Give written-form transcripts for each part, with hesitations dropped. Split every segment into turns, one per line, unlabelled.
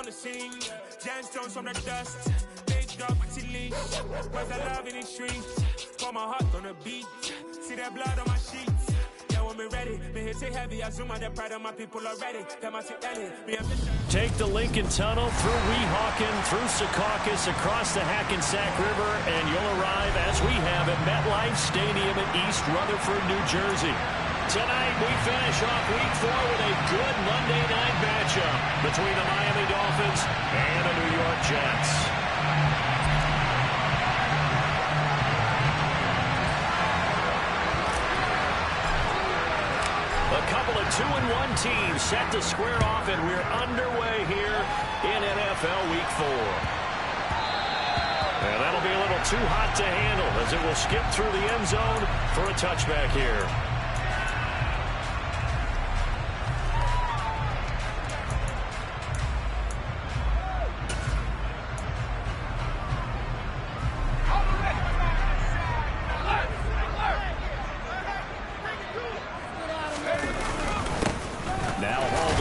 the scene. Gemstones from the dust. Big dog, pretty leash. Where's the love in the streets? Pour my heart on the beat. See that blood on my sheets. Yeah, when we ready, me hit it heavy. I zoom out the pride of my people already. Them I see Ellie.
Take the Lincoln Tunnel through Weehawken, through Secaucus, across the Hackensack River, and you'll arrive, as we have, at MetLife Stadium in East Rutherford, New Jersey. Tonight, we finish off Week 4 with a good Monday night matchup between the Miami Dolphins and the New York Jets. A couple of 2-1 teams set to square off, and we're underway here in NFL Week 4. And that'll be a little too hot to handle as it will skip through the end zone for a touchback here.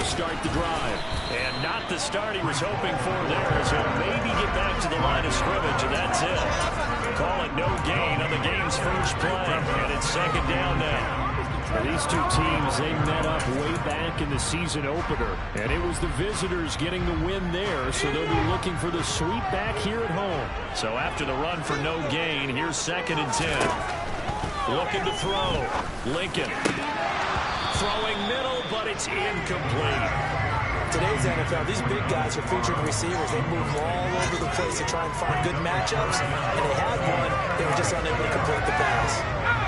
Start the drive, and not the start he was hoping for there, as he'll maybe get back to the line of scrimmage, and that's it. Call it no gain on the game's first play, and it's second down now.
Well, these two teams, they met up way back in the season opener, and it was the visitors getting the win there, so they'll be looking for the sweep back here at home.
So after the run for no gain, here's 2nd and 10. Looking to throw. Lincoln. Throwing middle, but it's incomplete.
Today's NFL, these big guys are featured receivers. They move all over the place to try and find good matchups, and they had one. They were just unable to complete the pass.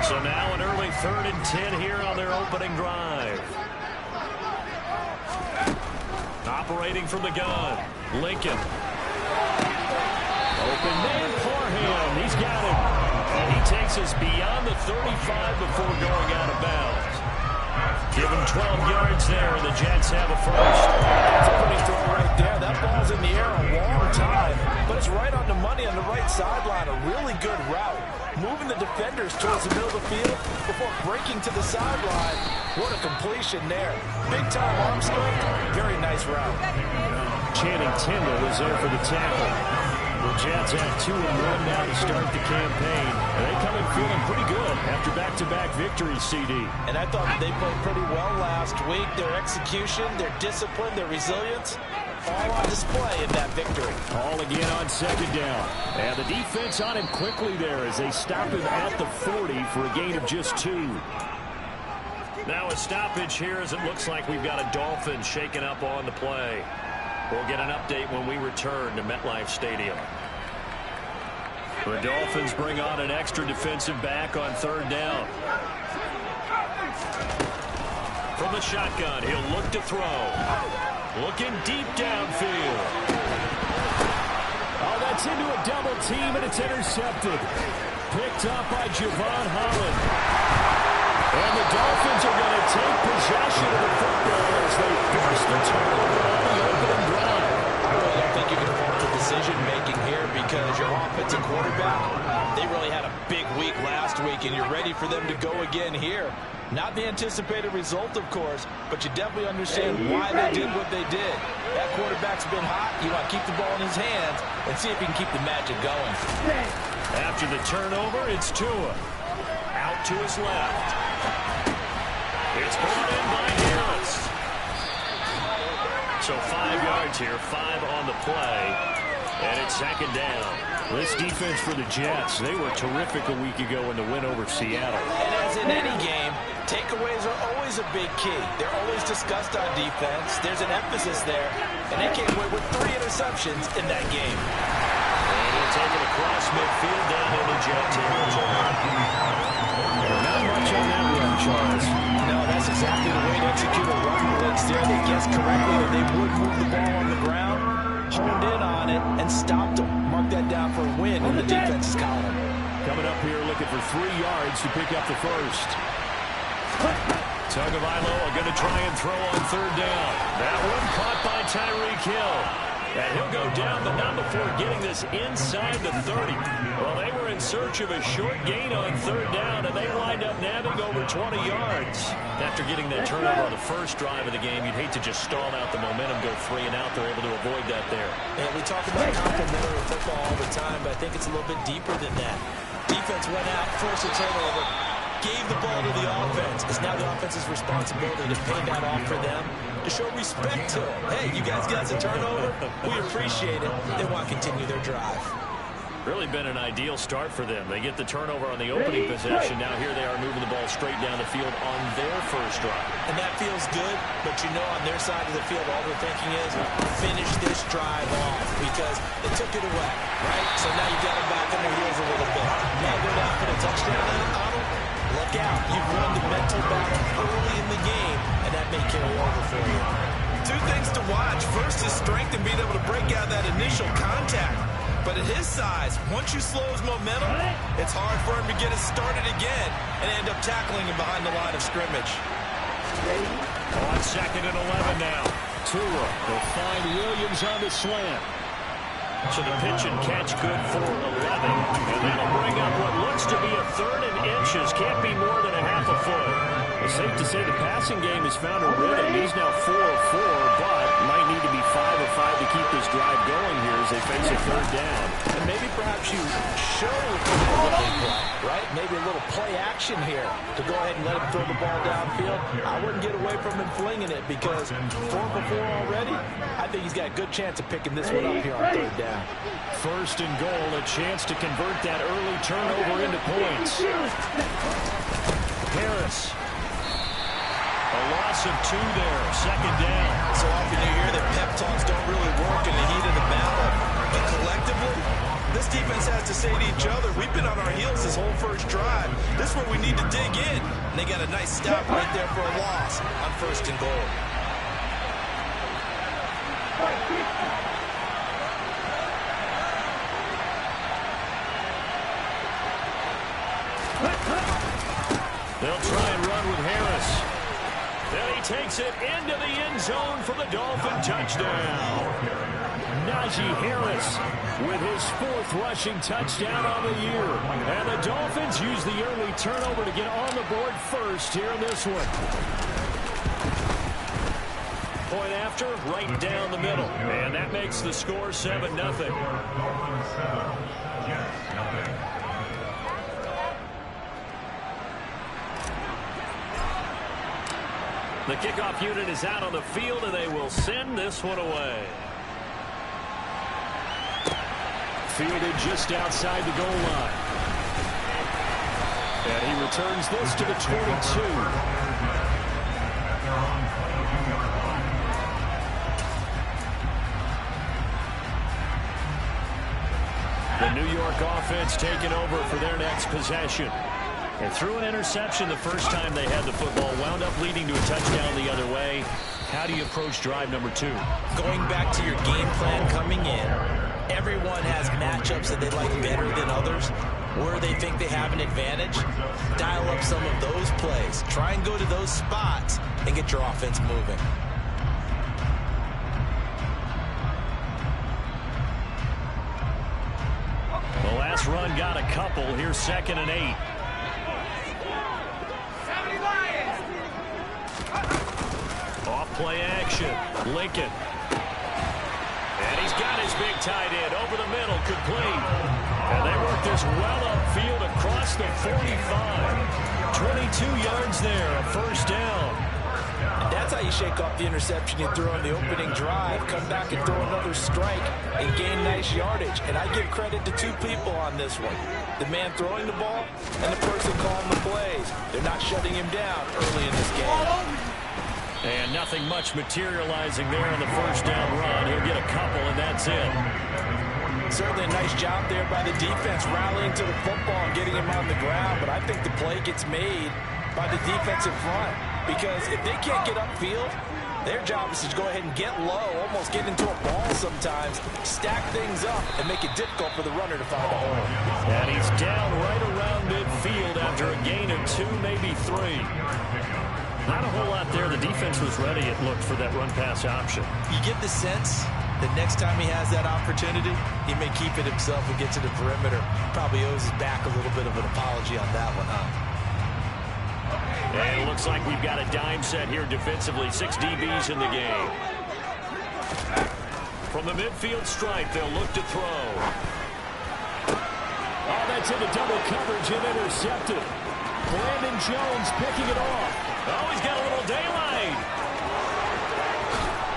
So now an early 3rd and 10 here on their opening drive. Operating from the gun, Lincoln. Open man for him. He's got it. And he takes us beyond the 35 before going out of bounds. Give him 12 yards there, and the Jets have a first.
That's a pretty throw right there. That ball's in the air a long time, but it's right on the money on the right sideline. A really good route. Moving the defenders towards the middle of the field before breaking to the sideline. What a completion there. Big-time arm strength. Very nice route.
Channing Tindall is there for the tackle. The Jets have 2-1 now to start the campaign. And they come in feeling pretty good after back-to-back victories, CD.
And I thought they played pretty well last week. Their execution, their discipline, their resilience, all on display in that victory.
All again on 2nd down. And the defense on him quickly there as they stop him at the 40 for a gain of just 2.
Now a stoppage here as it looks like we've got a Dolphin shaken up on the play. We'll get an update when we return to MetLife Stadium. The Dolphins bring on an extra defensive back on 3rd down. From the shotgun, he'll look to throw. Looking deep downfield.
Oh, that's into a double team, and it's intercepted. Picked up by Javon Holland. And the Dolphins are going to take possession of the football as they force the turnover on the opening drive.
I really don't think you can fault the decision-making here because your offensive quarterback, they really had a big week last week, and you're ready for them to go again here. Not the anticipated result, of course, but you definitely understand why they did what they did. That quarterback's been hot. You want to keep the ball in his hands and see if he can keep the magic going.
After the turnover, it's Tua. Out to his left. It's brought in by Harris. So 5 yards here, 5 on the play, and it's 2nd down.
This defense for the Jets, they were terrific a week ago in the win over Seattle.
And as in any game, takeaways are always a big key. They're always discussed on defense. There's an emphasis there, and they came away with 3 interceptions in that game.
And he'll take it across midfield down into Jet territory.
Not much on that run, Charles.
No, that's exactly the way to execute a run blitz there. They guessed correctly that they would move the ball on the ground, honed in on it, and stopped them. Mark that down for a win in the defense's column.
Coming up here looking for 3 yards to pick up the first.
Tagovailoa going to try and throw on 3rd down. That one caught by Tyreek Hill. And he'll go down, but not before getting this inside the 30. Well, they were in search of a short gain on third down, and they wind up nabbing over 20 yards. After getting that turnover on the first drive of the game, you'd hate to just stall out the momentum, go 3 and out. They're able to avoid that there.
And we talk about complementary football all the time, but I think it's a little bit deeper than that. Defense went out, forced a turnover, gave the ball to the offense. It's now the offense's responsibility to pay that off for them, to show respect to them. Hey, you guys got some turnover? We appreciate it. They want to continue their drive.
Really been an ideal start for them. They get the turnover on the opening possession. Now here they are moving the ball straight down the field on their first drive.
And that feels good, but you know on their side of the field, all they're thinking is finish this drive off because they took it away, right? So now you've got them back on their heels a little bit. Now go down for the touchdown now, Arnold. Look out. You've won the mental battle early in the game, and that may carry over for you.
Two things to watch. First is strength and being able to break out that initial contact. But at his size, once you slow his momentum, it's hard for him to get it started again and end up tackling him behind the line of scrimmage.
On 2nd and 11 now.
Tua will find Williams on the slant.
So the pitch and catch good for 11. And that'll bring up what looks to be a 3rd and inches. Can't be more than a half a foot. It's safe to say the passing game has found a rhythm. He's now 4 of 4, but might need to be 5 of 5 to keep this drive going here as they face a 3rd down.
And maybe perhaps you show what they play, right? Maybe a little play action here to go ahead and let him throw the ball downfield. I wouldn't get away from him flinging it because 4 for 4 already. I think he's got a good chance of picking this one up here on 3rd down.
1st and goal, a chance to convert that early turnover into points. Harris. A loss of 2 there, 2nd down.
So often you hear that pep talks don't really work in the heat of the battle. But collectively, this defense has to say to each other, we've been on our heels this whole first drive. This is where we need to dig in. And they got a nice stop right there for a loss on 1st and goal.
They'll try and run with Harris. Then he takes it into the end zone for the Dolphin touchdown. Najee Harris with his 4th rushing touchdown on the year. And the Dolphins use the early turnover to get on the board first here in this one. Point after, right down the middle. And that makes the score 7-0. The kickoff unit is out on the field, and they will send this one away. Fielded just outside the goal line. And he returns this to the 22. The New York offense taking over for their next possession. And threw an interception the first time they had the football, wound up leading to a touchdown the other way. How do you approach drive number 2?
Going back to your game plan coming in, everyone has matchups that they like better than others, where they think they have an advantage. Dial up some of those plays. Try and go to those spots and get your offense moving.
The last run got a couple. Here's 2nd and 8. Off play action. Lincoln. And he's got his big tight end over the middle, complete. And they work this well upfield across the 45. 22 yards there, a 1st down.
And that's how you shake off the interception you threw on the opening drive. Come back and throw another strike and gain nice yardage. And I give credit to 2 people on this one. The man throwing the ball and the person calling the plays. They're not shutting him down early in this game.
And nothing much materializing there on the 1st down run. He'll get a couple, and that's it.
Certainly a nice job there by the defense, rallying to the football and getting him on the ground. But I think the play gets made by the defensive front. Because if they can't get upfield, their job is to go ahead and get low, almost get into a ball sometimes, stack things up, and make it difficult for the runner to find a hole.
And he's down right around midfield after a gain of 2, maybe 3. Not a whole lot there. The defense was ready, it looked, for that run-pass option.
You get the sense
The next time he has that opportunity, he may keep it himself and get to the perimeter. Probably owes his back a little bit of an apology on that one, huh?
And it looks like we've got a dime set here defensively. 6 DBs in the game. From the midfield stripe, they'll look to throw.
Oh, that's into double coverage and intercepted. Brandon Jones picking it off.
Oh, he's got a little daylight.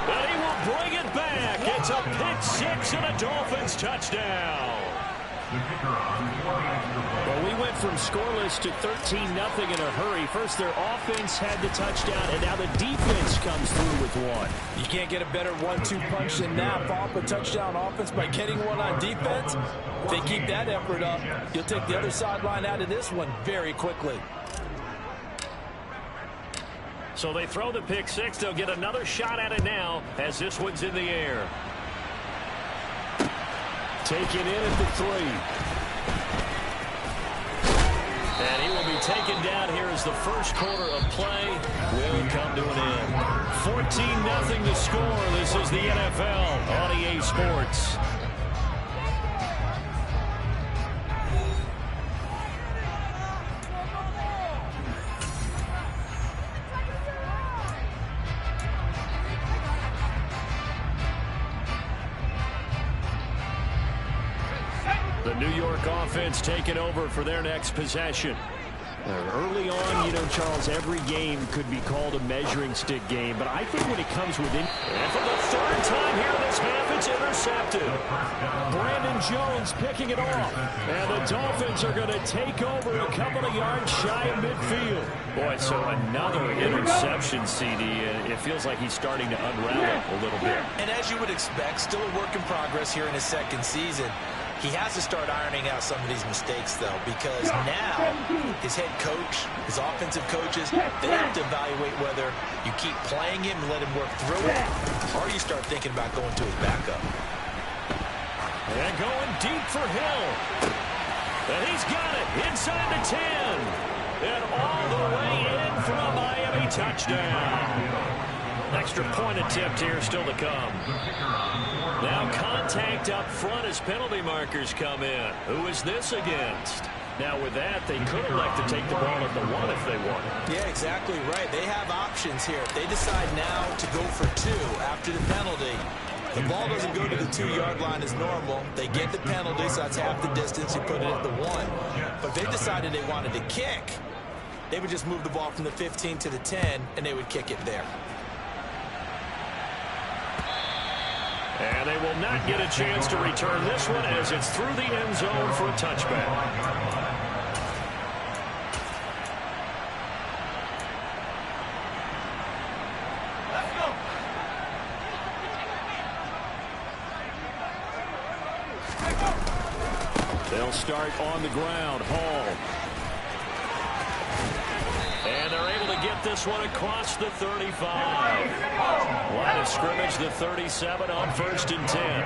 And he will bring it back. It's a pick six and a Dolphins touchdown.
Well, we went from scoreless to 13-0 in a hurry. First, their offense had the touchdown, and now the defense comes through with one.
You can't get a better 1-2 punch than that. Follow up a touchdown offense by getting one on defense. If they keep that effort up, you'll take the other sideline out of this one very quickly.
So they throw the pick six. They'll get another shot at it now as this one's in the air.
Taken in at the 3.
And he will be taken down here as the first quarter of play will come to an end. 14-0 the score. This is the NFL on EA Sports. The New York offense taking over for their next possession.
Early on, you know, Charles, every game could be called a measuring stick game, but I think when it comes within...
And for the third time here this half, it's intercepted.
Brandon Jones picking it off.
And the Dolphins are going to take over a couple of yards shy of midfield. Boy, so another interception, CD. It feels like he's starting to unravel a little bit.
And as you would expect, still a work in progress here in his second season. He has to start ironing out some of these mistakes, though, because now his head coach, his offensive coaches, they have to evaluate whether you keep playing him and let him work through it, or you start thinking about going to his backup.
And going deep for Hill. And he's got it inside the 10. And all the way in for a Miami touchdown. Extra point attempt here still to come. Now contact up front as penalty markers come in. Who is this against? Now with that, they could elect to take the ball at the 1 if they want.
Yeah, exactly right. They have options here. If they decide now to go for 2 after the penalty, the ball doesn't go to the 2-yard line as normal. They get the penalty, so that's half the distance. You put it at the 1. But if they decided they wanted to kick, they would just move the ball from the 15 to the 10, and they would kick it there.
And they will not get a chance to return this one as it's through the end zone for a touchback. Let's go. They'll start on the ground. Hall. And they're able to get this one across the 35. Line of scrimmage, the 37 on 1st and 10.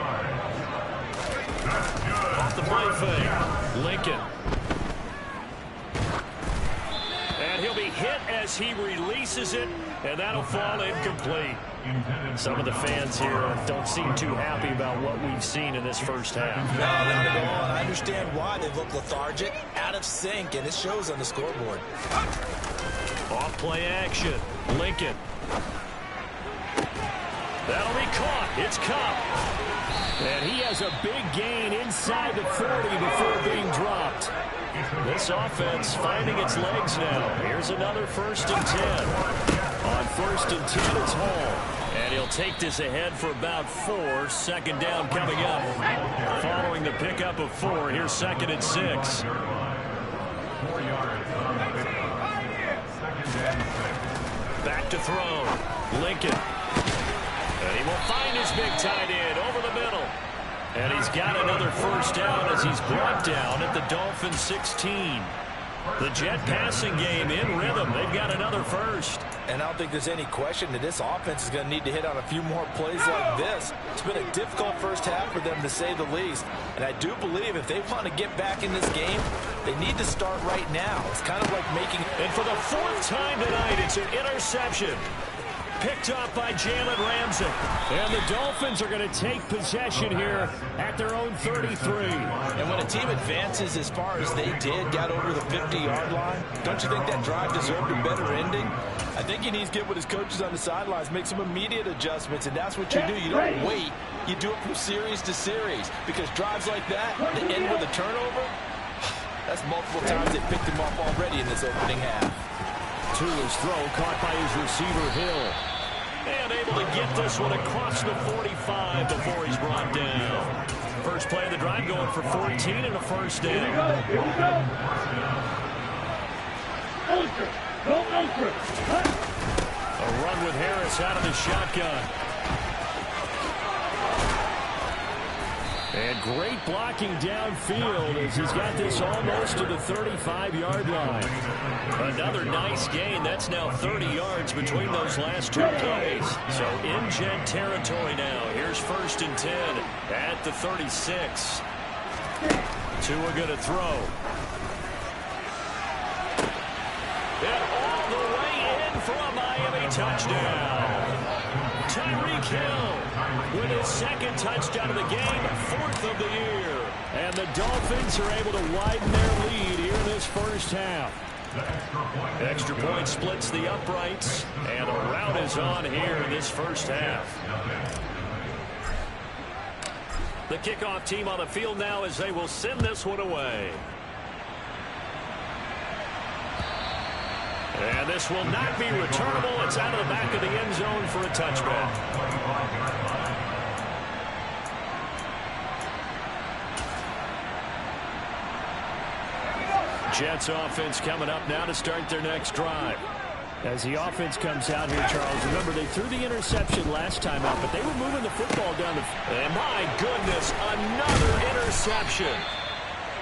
Off the play fake. Lincoln. And he'll be hit as he releases it, and that'll fall incomplete. Some of the fans here don't seem too happy about what we've seen in this first half.
No, not at all. I understand why. They look lethargic, out of sync, and it shows on the scoreboard.
Off play action. Lincoln. That'll be caught. It's Kupp.
And he has a big gain inside the 40 before being dropped.
This offense finding its legs now. Here's another 1st and 10. On 1st and 10, it's Hall. And he'll take this ahead for about 4. Second down coming up. Following the pickup of 4, here's 2nd and 6.
4 yards.
Back to throw. Lincoln. And he will find his big tight end over the middle. And he's got another 1st down as he's brought down at the Dolphins 16. The Jet passing game in rhythm. They've got another 1st.
And I don't think there's any question that this offense is going to need to hit on a few more plays like this. It's been a difficult first half for them, to say the least. And I do believe if they want to get back in this game, they need to start right now. It's kind of like making...
And for the 4th time tonight, it's an interception. Picked up by Jalen Ramsey. And the Dolphins are going to take possession here at their own 33.
And when a team advances as far as they did, got over the 50-yard line, don't you think that drive deserved a better ending? I think he needs to get with his coaches on the sidelines, make some immediate adjustments, and that's what you do. You don't wait. You do it from series to series, because drives like that, they end with a turnover. That's multiple times they picked him off already in this opening half.
To his throw, caught by his receiver, Hill. And able to get this one across the 45 before he's brought down. First play of the drive going for 14 and a first down.
Here we go.
A run with Harris out of the shotgun. And great blocking downfield as he's got this almost to the 35-yard line. Another nice gain. That's now 30 yards between those last two plays. So in Jet territory now. Here's 1st and 10 at the 36. Tua going to throw. And all the way in for a Miami touchdown. Tyreek Hill with his second touchdown of the game, 4th of the year. And the Dolphins are able to widen their lead here in this first half. Extra point splits the uprights, and a rout is on here in this first half. The kickoff team on the field now as they will send this one away. And this will not be returnable. It's out of the back of the end zone for a touchback. Jets offense coming up now to start their next drive. As the offense comes out here, Charles, remember they threw the interception last time out, but they were moving the football down the... And my goodness, another interception.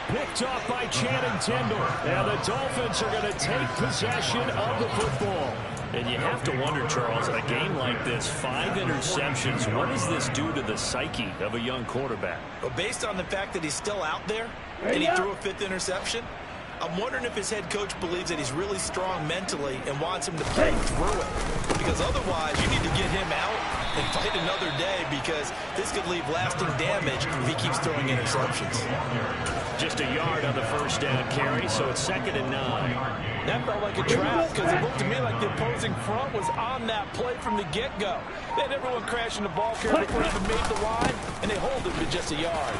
Picked off by Channing Tindall. And the Dolphins are going to take possession of the football. And you have to wonder, Charles, a game like this, 5 interceptions, what does this do to the psyche of a young quarterback?
Well, based on the fact that he's still out there and he threw a 5th interception, I'm wondering if his head coach believes that he's really strong mentally and wants him to play through it. Because otherwise, you need to get him out and fight another day, because this could leave lasting damage if he keeps throwing interceptions.
Just a yard on the first down carry, so it's 2nd and 9.
That felt like a trap, because it looked to me like the opposing front was on that play from the get-go. They had everyone crashing the ball carrier before he even made the line, and they hold him to just a yard.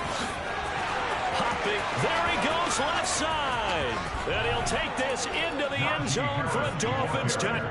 Hopping, there he goes, left side. And he'll take this into the end zone for a Dolphins touchdown.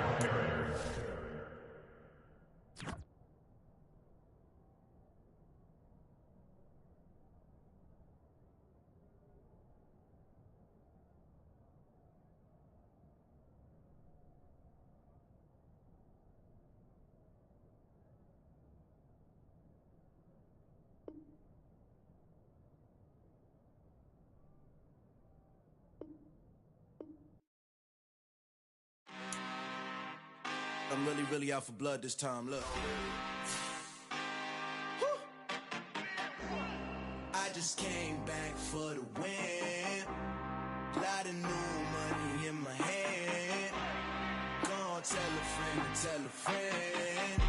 I'm really out for blood this time, look. I just came back for the win. Lot of new money in my hand. Gonna tell a friend to tell a friend.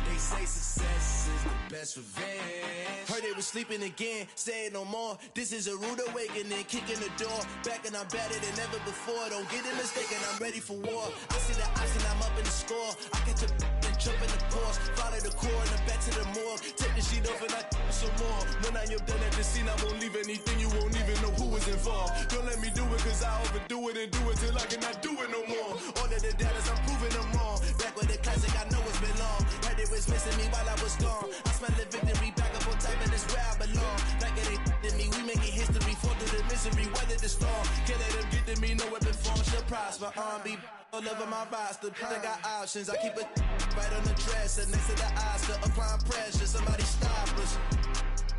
They say success is the best revenge. Heard they was sleeping again, say it no more. This is a rude awakening, kicking the door. Back and I'm better than ever before. Don't get it mistaken, I'm ready for war. I see the option, I'm up in the score. I catch a and jump in the course. Follow the core and back to the morgue. Take the sheet off and I some more. When I am done at the scene, I won't leave anything. You won't even know who was involved. Don't let me do it, cause I overdo it and do it till I cannot do it no more. All of the doubters, I'm proving them wrong. Back with the classic, I know it's been long. Heard it was missing me while I was gone. I smell the victory, back up on time, and it's where I belong. Like it ain't to me, we making history. Fall through the misery, weather the storm. Can't let them get to me, no weapon form shall prosper. Be all over my roster. I got options, I keep it right on the dresser. Next to the Oscar, applying pressure, somebody stop us.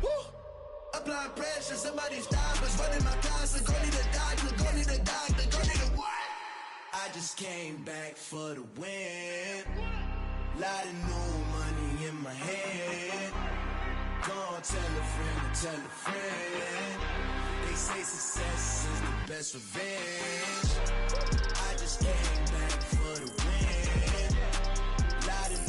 Woo! Applying pressure, somebody stop us. Running my closet, go need a doctor, go need a doctor, go need a what? I just came back for the win. Lot of new money in my hand. Gonna tell a friend to tell a friend. They say success is the best revenge. I just came back for the win. Lot of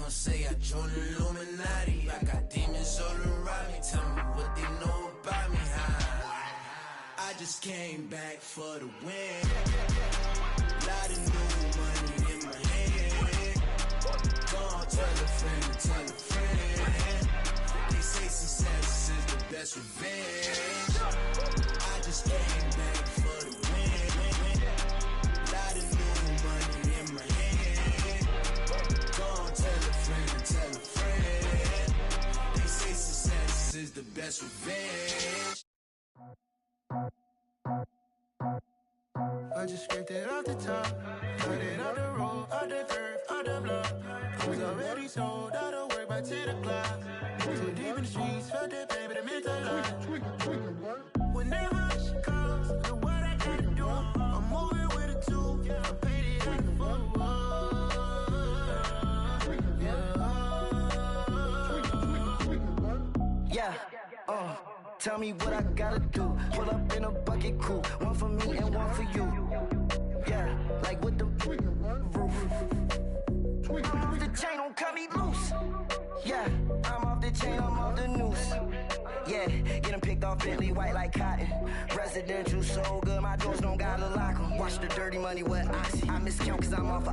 gon' say I joined the Illuminati. I got demons all around me. Tell me what they know about me. I just came back for the win. Lot of new money in my hand. Gonna tell a friend, tell a friend. They say success is the best revenge. I just came back for the win. Lot of new money in my hand. Gonna tell a friend. They say success is the best revenge. I just scraped it off the top, cut it off the road, off the curve, off the block. I was already sold out of work by 10 o'clock. Too deep in the streets, felt that pain, but it meant a lot. Whenever she calls, know what I gotta do. I'm moving with a two, I paid it out the phone.
Yeah, tell me what I gotta do. Pull up in a bucket crew, one for me and one for you. Yeah, like with the roof. I'm off the chain, don't cut me loose. Yeah, I'm off the chain, I'm off the noose. Yeah, getting picked off Bentley white like cotton. Residential so good, my doors don't gotta lock 'em. Watch the dirty money with Oxy. I miscount cause I'm off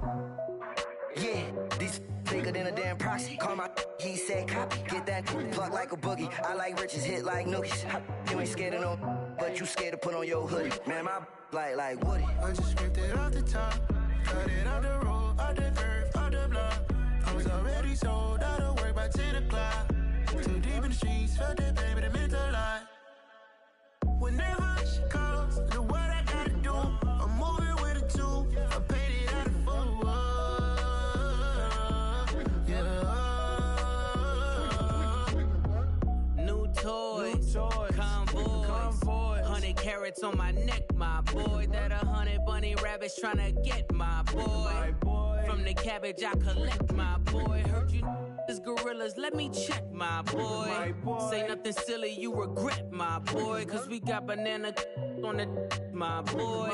yeah, these bigger than a damn proxy. Call my he said copy. Get that pluck like a boogie. I like riches, hit like nookies. You ain't scared of no, but you scared to put on your hoodie. Man, my like Woody.
I just scraped it off the top, cut it off the road, off the curve, off the block. I was already sold out of work by 10 o'clock. Too deep in the streets, felt that pain, but it meant a lot. Whenever she calls, know what I gotta do. I'm moving with a two, I paid it out of full.
New toys, convoys, 100 carats on my neck, my boy. That 100 bunny rabbits tryna get my boy. From the cabbage I collect, my boy. Heard you is gorillas, let me check, my boy. Say nothing silly, you regret, my boy. Cause we got banana on the my boy.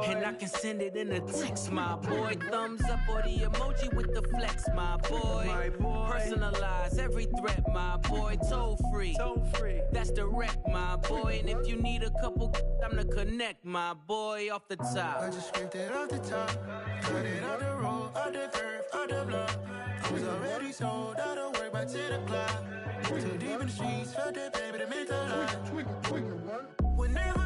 And I can send it in a text, my boy. Thumbs up or the emoji with the flex, my boy. Personalize every threat, my boy. Toll free, that's direct, my boy. And if you need a couple, I'm to connect, my boy. Off the top,
I just scraped it off the top, cut it off the road, off the curve, off the block. I was already sold out of work by 10 o'clock. Too deep in the streets, felt that pain, but it meant a lot. Whenever